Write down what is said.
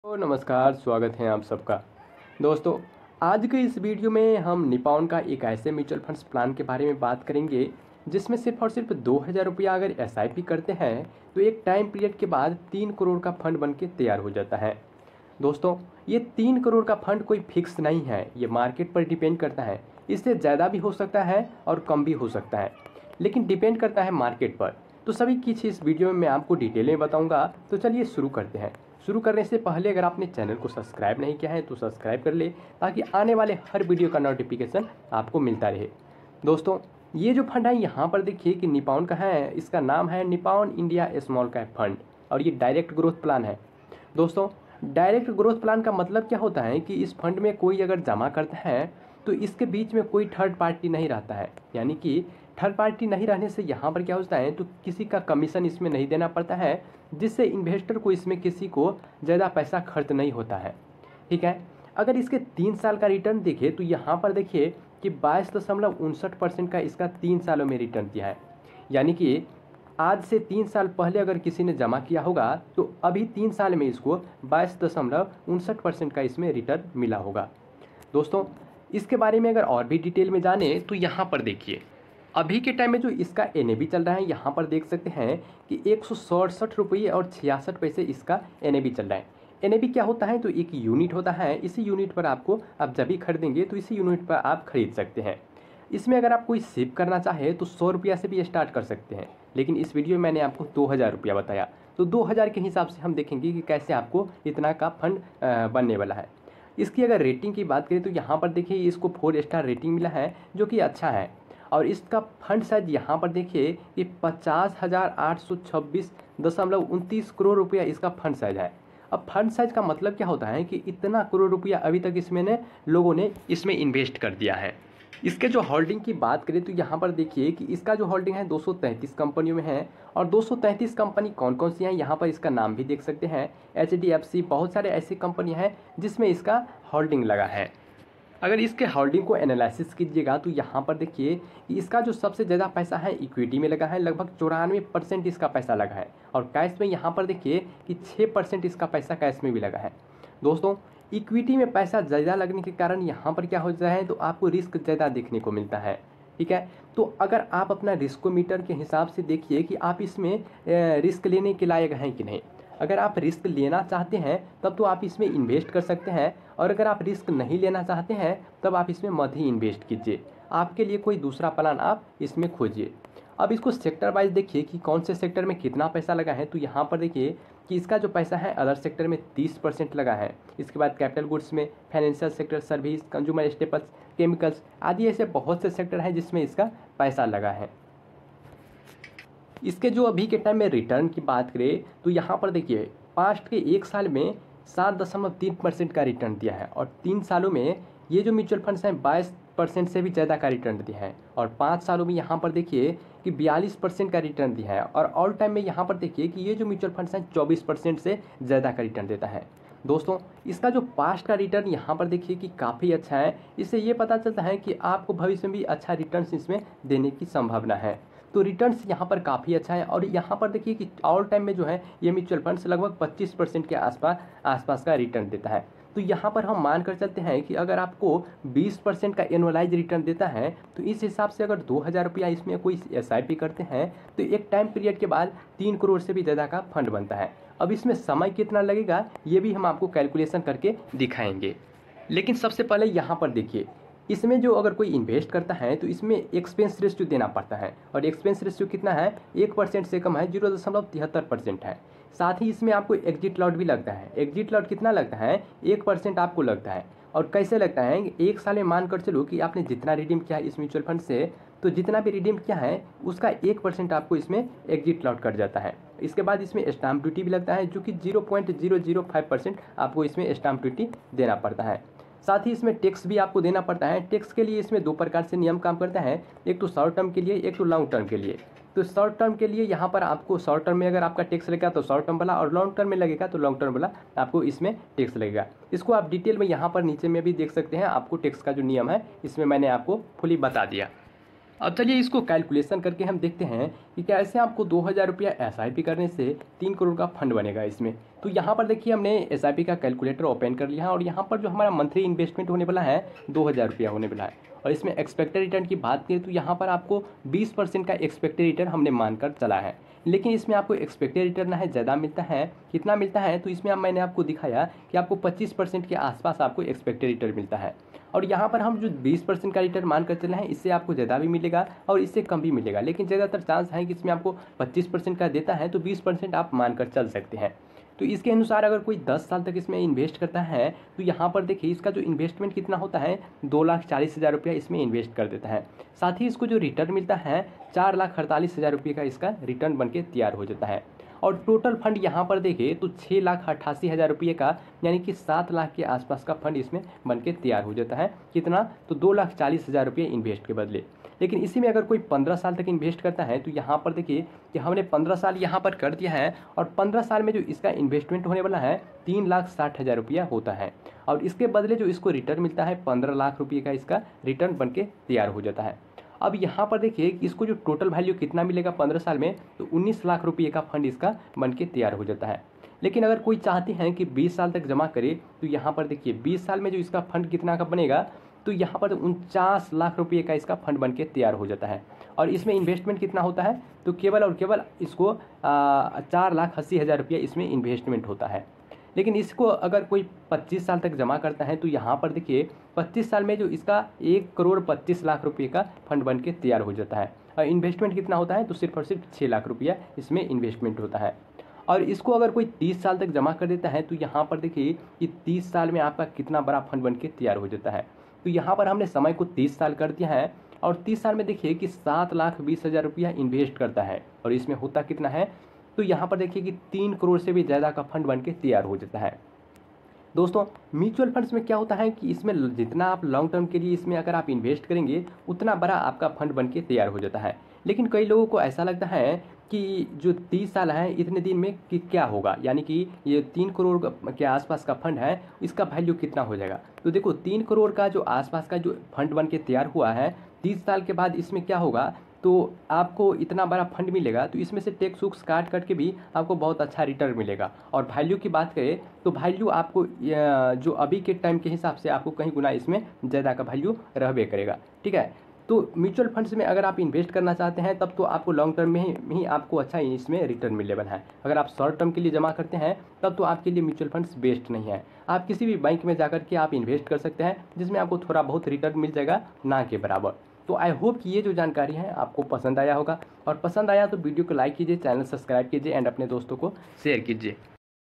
तो नमस्कार, स्वागत है आप सबका। दोस्तों, आज के इस वीडियो में हम निपॉन का एक ऐसे म्यूचुअल फंड्स प्लान के बारे में बात करेंगे जिसमें सिर्फ और सिर्फ 2000 रुपया अगर एसआईपी करते हैं तो एक टाइम पीरियड के बाद 3 करोड़ का फंड बन के तैयार हो जाता है। दोस्तों, ये 3 करोड़ का फंड कोई फिक्स नहीं है, ये मार्केट पर डिपेंड करता है। इससे ज़्यादा भी हो सकता है और कम भी हो सकता है, लेकिन डिपेंड करता है मार्केट पर। तो सभी कुछ इस वीडियो में मैं आपको डिटेल में बताऊंगा। तो चलिए शुरू करते हैं। शुरू करने से पहले अगर आपने चैनल को सब्सक्राइब नहीं किया है तो सब्सक्राइब कर ले, ताकि आने वाले हर वीडियो का नोटिफिकेशन आपको मिलता रहे। दोस्तों, ये जो फंड है यहाँ पर देखिए कि निपॉन का है, इसका नाम है Nippon India small cap fund और ये डायरेक्ट ग्रोथ प्लान है। दोस्तों, डायरेक्ट ग्रोथ प्लान का मतलब क्या होता है कि इस फंड में कोई अगर जमा करता है तो इसके बीच में कोई थर्ड पार्टी नहीं रहता है। यानी कि थर्ड पार्टी नहीं रहने से यहाँ पर क्या होता है तो किसी का कमीशन इसमें नहीं देना पड़ता है, जिससे इन्वेस्टर को इसमें किसी को ज़्यादा पैसा खर्च नहीं होता है। ठीक है। अगर इसके 3 साल का रिटर्न देखें तो यहाँ पर देखिए कि 22.59% का इसका 3 सालों में रिटर्न दिया है। यानी कि आज से 3 साल पहले अगर किसी ने जमा किया होगा तो अभी 3 साल में इसको 22.59% का इसमें रिटर्न मिला होगा। दोस्तों, इसके बारे में अगर और भी डिटेल में जाने तो यहाँ पर देखिए अभी के टाइम में जो इसका एनएबी चल रहा है, यहाँ पर देख सकते हैं कि 167 रुपये और 66 पैसे इसका एनएबी चल रहा है। एनएबी क्या होता है तो एक यूनिट होता है। इसी यूनिट पर आपको आप जब भी खरीदेंगे तो इसी यूनिट पर आप खरीद सकते हैं। इसमें अगर आप कोई सेव करना चाहे तो 100 रुपया से भी स्टार्ट कर सकते हैं, लेकिन इस वीडियो में मैंने आपको 2000 रुपया बताया। तो 2000 के हिसाब से हम देखेंगे कि कैसे आपको इतना का फंड बनने वाला है। इसकी अगर रेटिंग की बात करें तो यहाँ पर देखिए इसको 4 स्टार रेटिंग मिला है, जो कि अच्छा है। और इसका फंड साइज यहाँ पर देखिए कि 50,826.29 करोड़ रुपया इसका फंड साइज है। अब फंड साइज का मतलब क्या होता है कि इतना करोड़ रुपया अभी तक इसमें लोगों ने इसमें इन्वेस्ट कर दिया है। इसके जो होल्डिंग की बात करें तो यहाँ पर देखिए कि इसका जो होल्डिंग है 233 कंपनियों में है। और 233 कंपनी कौन कौन सी हैं यहाँ पर इसका नाम भी देख सकते हैं। HDFC, बहुत सारे ऐसी कंपनी हैं जिसमें इसका होल्डिंग लगा है। अगर इसके होल्डिंग को एनालिसिस कीजिएगा तो यहाँ पर देखिए कि इसका जो सबसे ज़्यादा पैसा है इक्विटी में लगा है, लगभग 94% इसका पैसा लगा है। और कैश में यहाँ पर देखिए कि 6% इसका पैसा कैश में भी लगा है। दोस्तों, इक्विटी में पैसा ज़्यादा लगने के कारण यहाँ पर क्या होता है तो आपको रिस्क ज़्यादा देखने को मिलता है। ठीक है। तो अगर आप अपना रिस्कोमीटर के हिसाब से देखिए कि आप इसमें रिस्क लेने के लायक हैं कि नहीं। अगर आप रिस्क लेना चाहते हैं तब तो आप इसमें इन्वेस्ट कर सकते हैं, और अगर आप रिस्क नहीं लेना चाहते हैं तब आप इसमें मत ही इन्वेस्ट कीजिए। आपके लिए कोई दूसरा प्लान आप इसमें खोजिए। अब इसको सेक्टर वाइज देखिए कि कौन से सेक्टर में कितना पैसा लगा है। तो यहाँ पर देखिए कि इसका जो पैसा है अदर सेक्टर में 30% लगा है। इसके बाद कैपिटल गुड्स में, financial sector, service, consumer staples, chemicals आदि ऐसे बहुत से सेक्टर हैं जिसमें इसका पैसा लगा है। इसके जो अभी के टाइम में रिटर्न की बात करें तो यहाँ पर देखिए पास्ट के 1 साल में 7.3% का रिटर्न दिया है, और 3 सालों में ये जो म्यूचुअल फंड्स हैं 22% से भी ज़्यादा का रिटर्न दिया है। और 5 सालों में यहाँ पर देखिए कि 42% का रिटर्न दिया है। और ऑल टाइम में यहाँ पर देखिए कि ये जो म्यूचुअल फंड्स हैं 24% से ज़्यादा का रिटर्न देता है। दोस्तों, इसका जो पास्ट का रिटर्न यहाँ पर देखिए कि काफ़ी अच्छा है। इससे ये पता चलता है कि आपको भविष्य में भी अच्छा रिटर्न इसमें देने की संभावना है। तो रिटर्न्स यहाँ पर काफ़ी अच्छा है। और यहाँ पर देखिए कि ऑल टाइम में जो है ये म्यूचुअल फंड्स लगभग 25% के आसपास का रिटर्न देता है। तो यहाँ पर हम मान कर चलते हैं कि अगर आपको 20% का एनुअलाइज रिटर्न देता है तो इस हिसाब से अगर 2000 रुपया इसमें कोई एसआईपी करते हैं तो एक टाइम पीरियड के बाद 3 करोड़ से भी ज़्यादा का फंड बनता है। अब इसमें समय कितना लगेगा ये भी हम आपको कैलकुलेशन करके दिखाएंगे, लेकिन सबसे पहले यहाँ पर देखिए इसमें जो अगर कोई इन्वेस्ट करता है तो इसमें एक्सपेंस रेशियो देना पड़ता है। और एक्सपेंस रेशियो कितना है, 1% से कम है, 0.73% है। साथ ही इसमें आपको एग्जिट लॉट भी लगता है। एग्जिट लॉट कितना लगता है, 1% आपको लगता है। और कैसे लगता है, 1 साल में मान कर चलो कि आपने जितना रिडीम किया है इस म्यूचुअल फंड से, तो जितना भी रिडीम किया है उसका 1% आपको इसमें एग्जिट लॉट कट जाता है। इसके बाद इसमें स्टाम्प ड्यूटी भी लगता है, जो कि 0.005% आपको इसमें स्टाम्प ड्यूटी देना पड़ता है। साथ ही इसमें टैक्स भी आपको देना पड़ता है। टैक्स के लिए इसमें 2 प्रकार से नियम काम करता है, एक तो शॉर्ट टर्म के लिए, एक तो लॉन्ग टर्म के लिए। तो शॉर्ट टर्म के लिए यहाँ पर आपको शॉर्ट टर्म में अगर आपका टैक्स लगेगा तो शॉर्ट टर्म वाला, और लॉन्ग टर्म में लगेगा तो लॉन्ग टर्म वाला आपको इसमें टैक्स लगेगा। इसको आप डिटेल में यहाँ पर नीचे में भी देख सकते हैं। आपको टैक्स का जो नियम है इसमें मैंने आपको फुली बता दिया। अब चलिए इसको कैलकुलेशन करके हम देखते हैं कि कैसे आपको 2000 रुपया SIP करने से 3 करोड़ का फंड बनेगा इसमें। तो यहाँ पर देखिए हमने SIP का कैलकुलेटर ओपन कर लिया है और यहाँ पर जो हमारा मंथली इन्वेस्टमेंट होने वाला है 2000 रुपया होने वाला है। और इसमें एक्सपेक्टेड रिटर्न की बात करें तो यहाँ पर आपको 20% का एक्सपेक्टेड रिटर्न हमने मानकर चला है, लेकिन इसमें आपको एक्सपेक्टेड रिटर्न है ज़्यादा मिलता है। कितना मिलता है तो इसमें मैंने आपको दिखाया कि आपको 25% के आसपास आपको एक्सपेक्टेड रिटर्न मिलता है। और यहाँ पर हम जो 20% का रिटर्न मान कर चले हैं इससे आपको ज़्यादा भी मिलेगा और इससे कम भी मिलेगा, लेकिन ज़्यादातर चांस है कि इसमें आपको 25% का देता है तो 20% आप मान कर चल सकते हैं। तो इसके अनुसार अगर कोई 10 साल तक इसमें इन्वेस्ट करता है तो यहाँ पर देखिए इसका जो इन्वेस्टमेंट कितना होता है 2,40,000 रुपया इसमें इन्वेस्ट कर देता है। साथ ही इसको जो रिटर्न मिलता है 4,48,000 रुपये का इसका रिटर्न बन के तैयार हो जाता है। और टोटल फंड यहाँ पर देखें तो 6,88,000 रुपये का यानी कि 7 लाख के आसपास का फंड इसमें बन के तैयार हो जाता है। कितना तो 2,40,000 रुपये इन्वेस्ट के बदले। लेकिन इसी में अगर कोई 15 साल तक इन्वेस्ट करता है तो यहाँ पर देखिए कि हमने 15 साल यहाँ पर कर दिया है और 15 साल में जो इसका इन्वेस्टमेंट होने वाला है 3,60,000 रुपया होता है और इसके बदले जो इसको रिटर्न मिलता है 15 लाख रुपये का इसका रिटर्न बन के तैयार हो जाता है। अब यहाँ पर देखिए कि इसको जो टोटल वैल्यू कितना मिलेगा 15 साल में तो 19 लाख रुपये का फंड इसका बन के तैयार हो जाता है। लेकिन अगर कोई चाहते हैं कि 20 साल तक जमा करे तो यहाँ पर देखिए 20 साल में जो इसका फंड कितना का बनेगा तो यहाँ पर 49 लाख रुपये का इसका फंड बन के तैयार हो जाता है। और इसमें इन्वेस्टमेंट कितना होता है तो केवल और केवल इसको 4,80,000 रुपया इसमें इन्वेस्टमेंट होता है। लेकिन इसको अगर कोई 25 साल तक जमा करता है तो यहाँ पर देखिए 25 साल में जो इसका 1,25,00,000 रुपये का फंड बन के तैयार हो जाता है। और इन्वेस्टमेंट कितना होता है तो सिर्फ और सिर्फ 6 लाख रुपया इसमें इन्वेस्टमेंट होता है। और इसको अगर कोई 30 साल तक जमा कर देता है तो यहाँ पर देखिए कि 30 साल में आपका कितना बड़ा फंड बन के तैयार हो जाता है। तो यहाँ पर हमने समय को 30 साल कर दिया है और 30 साल में देखिए कि 7,20,000 रुपया इन्वेस्ट करता है और इसमें होता कितना है तो यहाँ पर देखिए कि 3 करोड़ से भी ज़्यादा का फंड बन के तैयार हो जाता है। दोस्तों म्यूचुअल फंड्स में क्या होता है कि इसमें जितना आप लॉन्ग टर्म के लिए इसमें अगर आप इन्वेस्ट करेंगे उतना बड़ा आपका फंड बन के तैयार हो जाता है। लेकिन कई लोगों को ऐसा लगता है कि जो 30 साल है इतने दिन में कि क्या होगा, यानी कि ये 3 करोड़ के आसपास का फंड है इसका वैल्यू कितना हो जाएगा। तो देखो 3 करोड़ का जो आसपास का जो फंड बन के तैयार हुआ है 30 साल के बाद इसमें क्या होगा तो आपको इतना बड़ा फंड मिलेगा तो इसमें से टैक्स वुक्स काट के भी आपको बहुत अच्छा रिटर्न मिलेगा। और वैल्यू की बात करें तो वैल्यू आपको जो अभी के टाइम के हिसाब से आपको कहीं गुना इसमें ज़्यादा का वैल्यू रहबे करेगा। ठीक है, तो म्यूचुअल फंड्स में अगर आप इन्वेस्ट करना चाहते हैं तब तो आपको लॉन्ग टर्म में ही आपको अच्छा इसमें रिटर्न मिलेबल है। अगर आप शॉर्ट टर्म के लिए जमा करते हैं तब तो आपके लिए म्यूचुअल फंड्स बेस्ट नहीं है। आप किसी भी बैंक में जाकर के आप इन्वेस्ट कर सकते हैं जिसमें आपको थोड़ा बहुत रिटर्न मिल जाएगा ना के बराबर। तो आई होप कि ये जो जानकारी है आपको पसंद आया होगा और पसंद आया तो वीडियो को लाइक कीजिए, चैनल सब्सक्राइब कीजिए एंड अपने दोस्तों को शेयर कीजिए।